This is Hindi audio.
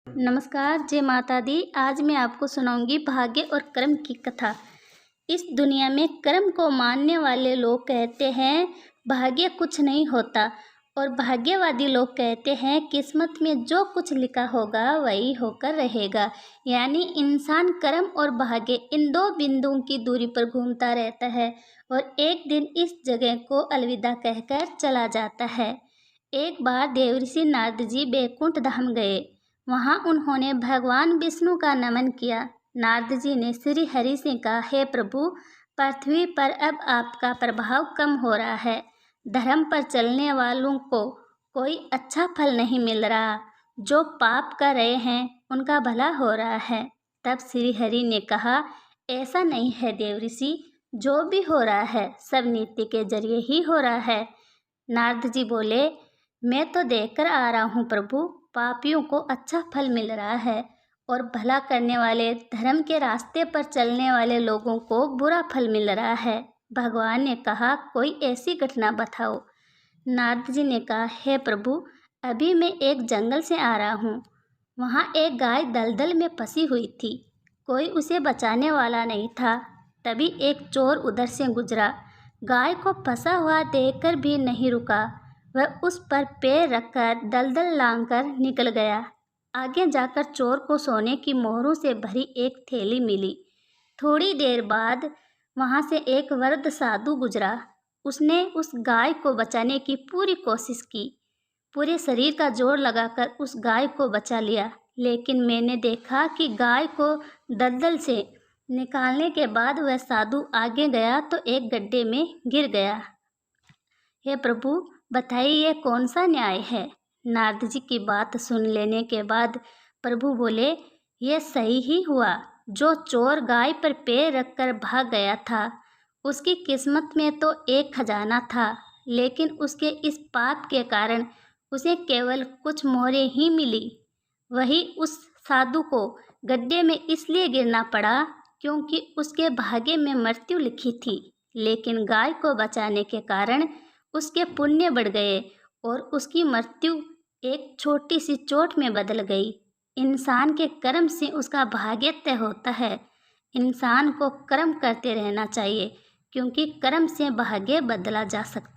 नमस्कार, जय माता दी। आज मैं आपको सुनाऊंगी भाग्य और कर्म की कथा। इस दुनिया में कर्म को मानने वाले लोग कहते हैं भाग्य कुछ नहीं होता, और भाग्यवादी लोग कहते हैं किस्मत में जो कुछ लिखा होगा वही होकर रहेगा। यानी इंसान कर्म और भाग्य इन दो बिंदुओं की दूरी पर घूमता रहता है और एक दिन इस जगह को अलविदा कहकर चला जाता है। एक बार देवर्षि नारद जी बैकुंठ धाम गए। वहां उन्होंने भगवान विष्णु का नमन किया। नारद जी ने श्री हरि से कहा, हे प्रभु, पृथ्वी पर अब आपका प्रभाव कम हो रहा है। धर्म पर चलने वालों को कोई अच्छा फल नहीं मिल रहा। जो पाप कर रहे हैं उनका भला हो रहा है। तब श्री हरि ने कहा, ऐसा नहीं है देवर्षि, जो भी हो रहा है सब नीति के जरिए ही हो रहा है। नारद जी बोले, मैं तो देखकर आ रहा हूँ प्रभु, पापियों को अच्छा फल मिल रहा है और भला करने वाले, धर्म के रास्ते पर चलने वाले लोगों को बुरा फल मिल रहा है। भगवान ने कहा, कोई ऐसी घटना बताओ। नारद जी ने कहा, हे प्रभु, अभी मैं एक जंगल से आ रहा हूँ। वहाँ एक गाय दलदल में फंसी हुई थी। कोई उसे बचाने वाला नहीं था। तभी एक चोर उधर से गुजरा। गाय को फंसा हुआ देखकर भी नहीं रुका। वह उस पर पैर रखकर दलदल लांघकर निकल गया। आगे जाकर चोर को सोने की मोहरों से भरी एक थैली मिली। थोड़ी देर बाद वहाँ से एक वृद्ध साधु गुजरा। उसने उस गाय को बचाने की पूरी कोशिश की। पूरे शरीर का जोर लगाकर उस गाय को बचा लिया, लेकिन मैंने देखा कि गाय को दलदल से निकालने के बाद वह साधु आगे गया तो एक गड्ढे में गिर गया। हे प्रभु, बताइए ये कौन सा न्याय है। नारद जी की बात सुन लेने के बाद प्रभु बोले, यह सही ही हुआ। जो चोर गाय पर पैर रखकर भाग गया था, उसकी किस्मत में तो एक खजाना था, लेकिन उसके इस पाप के कारण उसे केवल कुछ मोहरें ही मिली। वही उस साधु को गड्ढे में इसलिए गिरना पड़ा क्योंकि उसके भाग्य में मृत्यु लिखी थी, लेकिन गाय को बचाने के कारण उसके पुण्य बढ़ गए और उसकी मृत्यु एक छोटी सी चोट में बदल गई। इंसान के कर्म से उसका भाग्य तय होता है। इंसान को कर्म करते रहना चाहिए, क्योंकि कर्म से भाग्य बदला जा सकता है।